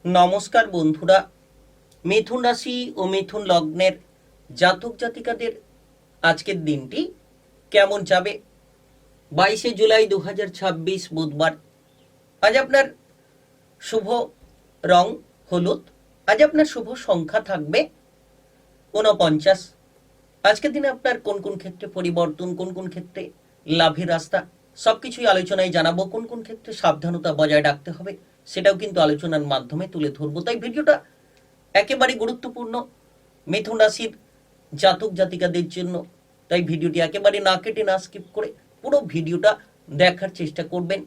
নমস্কার বন্ধুরা, মিথুন রাশি ও মিথুন লগ্নের জাতক জাতিকাদের আজকের দিনটি কেমন যাবে? 22শে জুলাই 2026 বুধবার। আজ আপনার শুভ রং হলুদ। আজ আপনার শুভ সংখ্যা থাকবে 49। আজকের দিনে আপনার কোন কোন ক্ষেত্রে পরিবর্তন, কোন কোন ক্ষেত্রে লাভের রাস্তা, সবকিছুই আলোচনায় জানাবো। কোন কোন ক্ষেত্রে সাবধানতা বজায় রাখতে হবে সেটাও কিন্তু আলোচনার মাধ্যমে তুলে ধরবো। তাই ভিডিওটা একেবারে গুরুত্বপূর্ণ মিথুন রাশির জাতক জাতিকাদের জন্য। তাই ভিডিওটি একেবারে না কেটে না স্কিপ করে পুরো ভিডিওটা দেখার চেষ্টা করবেন।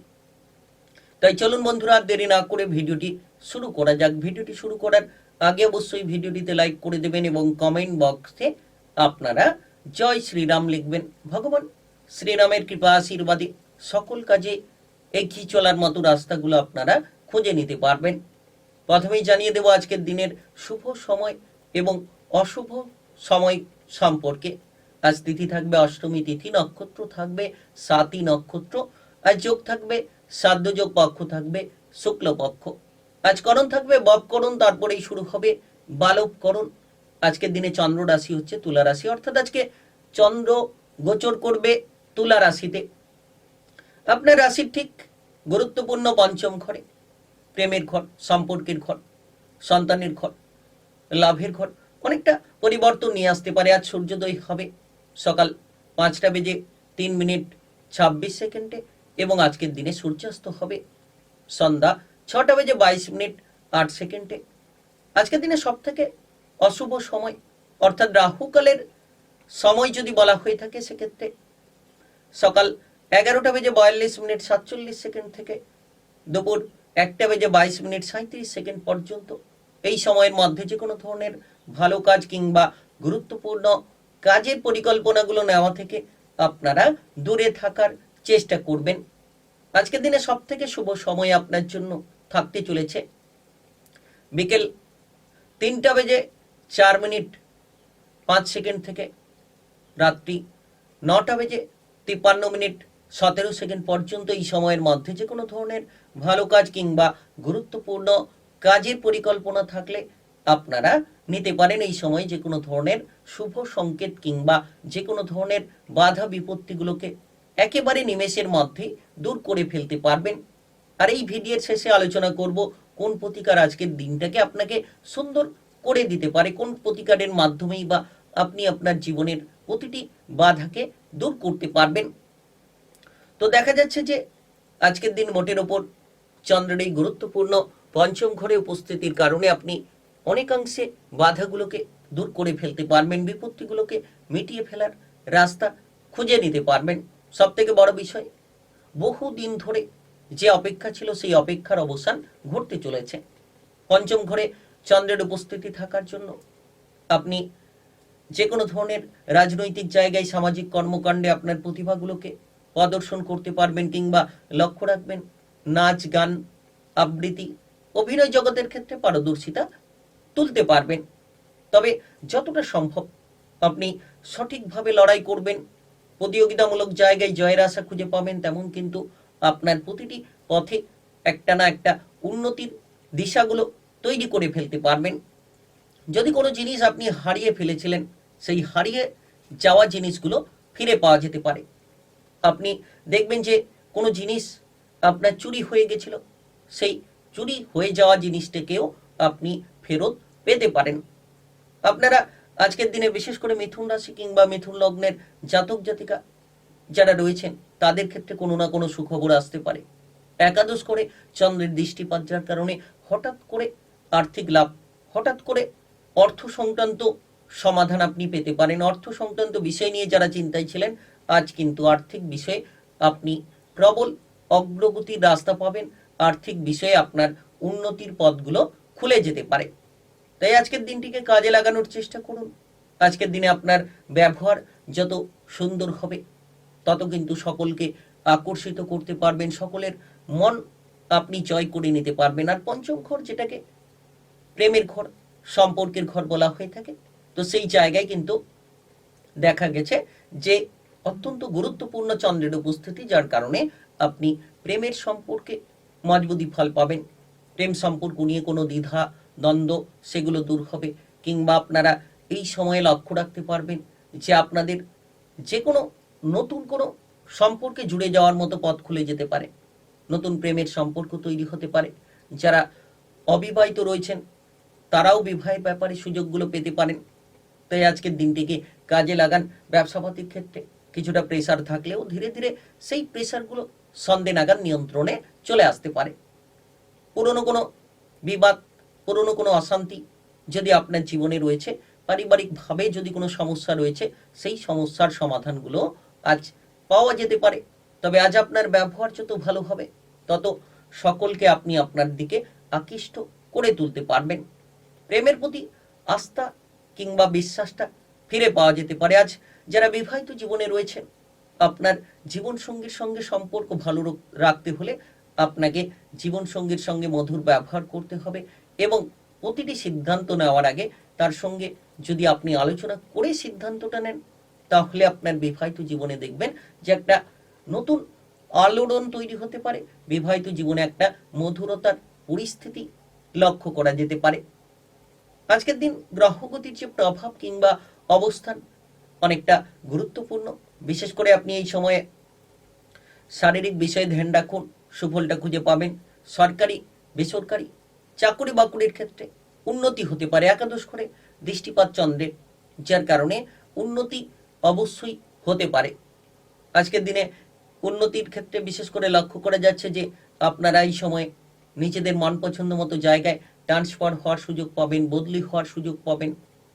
তাই চলুন বন্ধুরা, দেরি না করে ভিডিওটি শুরু করা যাক। ভিডিওটি শুরু করার আগে অবশ্যই ভিডিওটিতে লাইক করে দেবেন এবং কমেন্ট বক্সে আপনারা জয় শ্রীরাম লিখবেন। ভগবান শ্রীরামের কৃপা আশীর্বাদে সকল কাজে এগিয়ে চলার মতো রাস্তাগুলো আপনারা খুঁজে নিতে পারবেন। প্রথমেই জানিয়ে দেব আজকের দিনের শুভ সময় এবং অশুভ সময় সম্পর্কে। আজ তিথি থাকবে অষ্টমী তিথি, নক্ষত্র থাকবে সাতী নক্ষত্র, আজ যোগ থাকবে সাধ্য যোগ, পক্ষ থাকবে শুক্লপক্ষ। আজ করণ থাকবে ববকরণ, তারপরেই শুরু হবে বালবকরণ। আজকের দিনে চন্দ্র রাশি হচ্ছে তুলা রাশি, অর্থাৎ আজকে চন্দ্র গোচর করবে তুলা রাশিতে। আপনার রাশির ঠিক গুরুত্বপূর্ণ পঞ্চম ঘরে, প্রেমের ঘর, সম্পর্কের ঘর, সন্তানের ঘর, লাভের ঘর অনেকটা পরিবর্তন নিয়ে আসতে পারে। আজ সূর্যোদয় হবে সকাল 5টা বেজে 3 মিনিট 26 সেকেন্ডে এবং আজকের দিনে সূর্যাস্ত হবে সন্ধ্যা 6টা বেজে 22 মিনিট 8 সেকেন্ডে। আজকের দিনে সব থেকে অশুভ সময় অর্থাৎ রাহুকালের সময় যদি বলা হয়ে থাকে সেক্ষেত্রে সকাল 11টা বেজে 42 মিনিট 47 সেকেন্ড থেকে দুপুর 1টা বেজে 22 মিনিট 37 সেকেন্ড পর্যন্ত। এই সময়ের মধ্যে যে কোনো ধরনের ভালো কাজ কিংবা গুরুত্বপূর্ণ কাজের পরিকল্পনাগুলো নেওয়া থেকে আপনারা দূরে থাকার চেষ্টা করবেন। আজকের দিনে সব থেকে শুভ সময় আপনার জন্য থাকতে চলেছে বিকেল 3টা বেজে 4 মিনিট 5 সেকেন্ড থেকে রাত্রি 9টা বেজে 53 মিনিট 17 সেকেন্ড পর্যন্ত। এই সময়ের মধ্যে যে কোনো ধরনের ভালো কাজ কিংবা গুরুত্বপূর্ণ কাজের পরিকল্পনা থাকলে আপনারা নিতে পারেন। এই সময় যে কোনো ধরনের শুভ সংকেত কিংবা যে কোনো ধরনের বাধা বিপত্তিগুলোকে একেবারে নিমেষের মধ্যে দূর করে ফেলতে পারবেন। আর এই ভিডিওর শেষে আলোচনা করব কোন প্রতিকার আজকের দিনটাকে আপনাকে সুন্দর করে দিতে পারে, কোন প্রতিকারের মাধ্যমেই বা আপনি আপনার জীবনের প্রতিটি বাধাকে দূর করতে পারবেন। তো দেখা যাচ্ছে যে আজকের দিন মোটের ওপর চন্দ্রের এই গুরুত্বপূর্ণ পঞ্চম ঘরে উপস্থিতির কারণে আপনি অনেকাংশে বাধাগুলোকে দূর করে ফেলতে পারবেন, বিপত্তিগুলোকে মিটিয়ে ফেলার রাস্তা খুঁজে নিতে পারবেন। সব থেকে বড় বিষয়, বহু দিন ধরে যে অপেক্ষা ছিল সেই অপেক্ষার অবসান ঘটতে চলেছে। পঞ্চম ঘরে চন্দ্রের উপস্থিতি থাকার জন্য আপনি যে কোনো ধরনের রাজনৈতিক জায়গায় সামাজিক কর্মকাণ্ডে আপনার প্রতিভাগুলোকে প্রদর্শন করতে পারবেন কিংবা লক্ষ্য রাখবেন নাচ গান আবৃত্তি অভিনয় জগতের ক্ষেত্রে পারদর্শিতা তুলতে পারবেন। তবে যতটা সম্ভব আপনি সঠিকভাবে লড়াই করবেন, প্রতিযোগিতামূলক জায়গায় জয়ের আশা খুঁজে পাবেন, তেমন কিন্তু আপনার প্রতিটি পথে একটা না একটা উন্নতির দিশাগুলো তৈরি করে ফেলতে পারবেন। যদি কোনো জিনিস আপনি হারিয়ে ফেলেছিলেন সেই হারিয়ে যাওয়া জিনিসগুলো ফিরে পাওয়া যেতে পারে। আপনি দেখবেন যে কোনো জিনিস আপনার চুরি হয়ে গেছিল, সেই চুরি হয়ে যাওয়া জিনিসটাকেও আপনি ফেরত পেতে পারেন। আপনারা আজকের দিনে বিশেষ করে মিথুন রাশি কিংবা মিথুন লগ্নের জাতক জাতিকা যারা রয়েছেন তাদের ক্ষেত্রে কোনো না কোনো সুখবর আসতে পারে। একাদশ করে চন্দ্রের দৃষ্টিপাত যার কারণে হঠাৎ করে আর্থিক লাভ, হঠাৎ করে অর্থ সংক্রান্ত সমাধান আপনি পেতে পারেন। অর্থ সংক্রান্ত বিষয় নিয়ে যারা চিন্তায় ছিলেন আজ কিন্তু আর্থিক বিষয়ে আপনি প্রবল অগ্রগতির রাস্তা পাবেন। আর্থিক বিষয়ে আপনার উন্নতির পথগুলো খুলে যেতে পারে। তাই আজকের দিনটিকে কাজে লাগানোর চেষ্টা করুন। আজকের দিনে আপনার ব্যবহার যত সুন্দর হবে তত কিন্তু সকলকে আকর্ষিত করতে পারবেন, সকলের মন আপনি জয় করে নিতে পারবেন। আর পঞ্চম ঘর যেটাকে প্রেমের ঘর, সম্পর্কের ঘর বলা হয়ে থাকে, তো সেই জায়গায় কিন্তু দেখা গেছে যে অত্যন্ত গুরুত্বপূর্ণ চন্দ্রের উপস্থিতি, যার কারণে আপনি প্রেমের সম্পর্কে মজবুতি ফল পাবেন। প্রেম সম্পর্ক নিয়ে কোনো দ্বিধা দ্বন্দ্ব সেগুলো দূর হবে, কিংবা আপনারা এই সময়ে লক্ষ্য রাখতে পারবেন যে আপনাদের যে কোনো নতুন কোনো সম্পর্কে জুড়ে যাওয়ার মতো পথ খুলে যেতে পারে, নতুন প্রেমের সম্পর্ক তৈরি হতে পারে। যারা অবিবাহিত রয়েছেন তারাও বিবাহের ব্যাপারে সুযোগগুলো পেতে পারেন। তাই আজকের দিনটিকে কাজে লাগান। ব্যবসাপাতির ক্ষেত্রে কিছুটা প্রেসার থাকলেও ধীরে ধীরে সেই প্রেসারগুলো সন্দেহ নাগাদ নিয়ন্ত্রণে চলে আসতে পারে। পুরনো কোনো বিবাদ, পুরনো কোনো অশান্তি যদি আপনার জীবনে রয়েছে, পারিবারিকভাবে যদি কোনো সমস্যা রয়েছে, সেই সমস্যার সমাধানগুলো আজ পাওয়া যেতে পারে। তবে আজ আপনার ব্যবহার যত ভালো হবে, তত সকলকে আপনি আপনার দিকে আকৃষ্ট করে তুলতে পারবেন। প্রেমের প্রতি আস্থা কিংবা বিশ্বাসটা ফিরে পাওয়া যেতে পারে। আজ যারা বিবাহিত জীবনে রয়েছেন, আপনার জীবনসঙ্গীর সঙ্গে সম্পর্ক ভালো রাখতে হলে আপনাকে জীবনসঙ্গীর সঙ্গে মধুর ব্যবহার করতে হবে, এবং প্রতিটি সিদ্ধান্ত নেওয়ার আগে তার সঙ্গে যদি আপনি আলোচনা করে সিদ্ধান্তটা নেন, তাহলে আপনার বিবাহিত জীবনে দেখবেন যে একটা নতুন আলোড়ন তৈরি হতে পারে। বিবাহিত জীবনে একটা মধুরতার পরিস্থিতি লক্ষ্য করা যেতে পারে। আজকের দিন গ্রহগতির যে প্রভাব কিংবা অবস্থান অনেকটা গুরুত্বপূর্ণ। বিশেষ করে আপনি এই সময়ে শারীরিক বিষয়ে ধ্যান রাখুন, সুফলটা খুঁজে পাবেন। সরকারি বেসরকারি চাকরি বাকরির ক্ষেত্রে উন্নতি হতে পারে। একাদশ ঘরে দৃষ্টিপাত চন্দ্রের, যার কারণে উন্নতি অবশ্যই হতে পারে। আজকের দিনে উন্নতির ক্ষেত্রে বিশেষ করে লক্ষ্য করা যাচ্ছে যে আপনারা এই সময়ে নিজেদের মন পছন্দ মতো জায়গায় ট্রান্সফার হওয়ার সুযোগ পাবেন, বদলি হওয়ার সুযোগ পাবেন,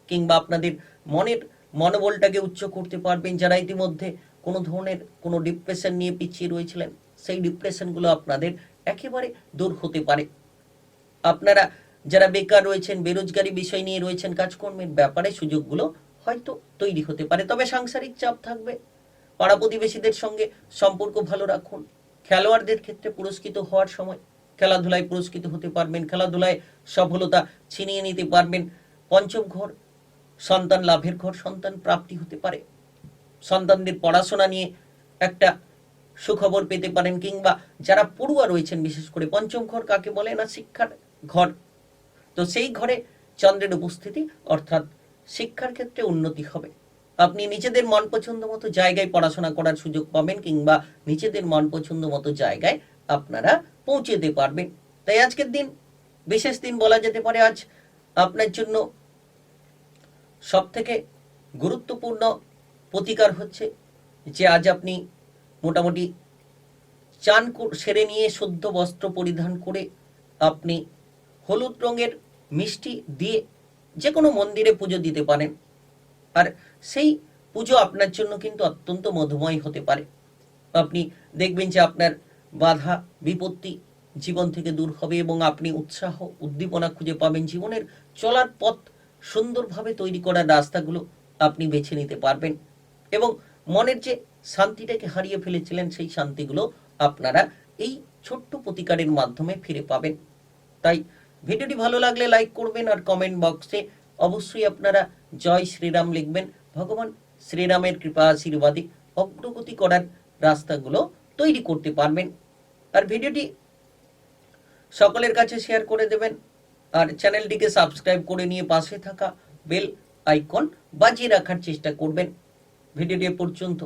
কিংবা আপনাদের মনের মনোবলটাকে উচ্চ করতে পারবেন। যারা ইতিমধ্যে কোনো ধরনের কোনো ডিপ্রেশন নিয়ে পিছিয়ে রয়েছিলেন, সেই ডিপ্রেশনগুলো আপনাদের একেবারে দূর হতে পারে। আপনারা যারা বেকার রয়েছেন, বেরোজগারি বিষয় নিয়ে রয়েছেন, কাজকর্মের ব্যাপারে সুযোগগুলো হয়তো তৈরি হতে পারে। তবে সাংসারিক চাপ থাকবে। পাড়া প্রতিবেশীদের সঙ্গে সম্পর্ক ভালো রাখুন। খেলোয়াড়দের ক্ষেত্রে পুরস্কৃত হওয়ার সময় খেলাধুলায় পুরস্কৃত হতে পারবেন, খেলাধুলায় সফলতা ছিনিয়ে নিতে পারবেন। পঞ্চম ঘর সন্তান লাভের ঘর, সন্তান প্রাপ্তি হতে পারে। সন্তানদের পড়াশোনা নিয়ে একটা সুখবর পেতে পারেন, কিংবা যারা পড়ুয়া রয়েছেন, বিশেষ করে পঞ্চম ঘর কাকে বলে না, শিক্ষার ঘর। তো সেই ঘরে চন্দ্রের উপস্থিতি, অর্থাৎ শিক্ষার ক্ষেত্রে উন্নতি হবে। আপনি নিজেদের মন পছন্দ মতো জায়গায় পড়াশোনা করার সুযোগ পাবেন, কিংবা নিজেদের মন পছন্দ মতো জায়গায় আপনারা পৌঁছে যেতে পারবেন। তাই আজকের দিন বিশেষ দিন বলা যেতে পারে। আজ আপনার জন্য সব থেকে গুরুত্বপূর্ণ প্রতিকার হচ্ছে যে আজ আপনি মোটামুটি চান সেরে নিয়ে শুদ্ধ বস্ত্র পরিধান করে আপনি হলুদ রঙের মিষ্টি দিয়ে যে কোনো মন্দিরে পুজো দিতে পারেন। আর সেই পুজো আপনার জন্য কিন্তু অত্যন্ত মধুময় হতে পারে। আপনি দেখবেন যে আপনার বাধা বিপত্তি জীবন থেকে দূর হবে, এবং আপনি উৎসাহ উদ্দীপনা খুঁজে পাবেন। জীবনের চলার পথ সুন্দরভাবে তৈরি করার রাস্তাগুলো আপনি বেছে নিতে পারবেন, এবং মনের যে শান্তিটাকে হারিয়ে ফেলেছিলেন, সেই শান্তিগুলো আপনারা এই ছোট্ট প্রতিকারের মাধ্যমে ফিরে পাবেন। তাই ভিডিওটি ভালো লাগলে লাইক করবেন, আর কমেন্ট বক্সে অবশ্যই আপনারা জয় শ্রীরাম লিখবেন। ভগবান শ্রীরামের কৃপা আশীর্বাদে অগ্রগতি করার রাস্তাগুলো তৈরি করতে পারবেন। আর ভিডিওটি সকলের কাছে শেয়ার করে দেবেন, আর চ্যানেলটিকে সাবস্ক্রাইব করে নিয়ে পাশে থাকা বেল আইকন বাজিয়ে রাখার চেষ্টা করবেন। ভিডিওটি পর্যন্ত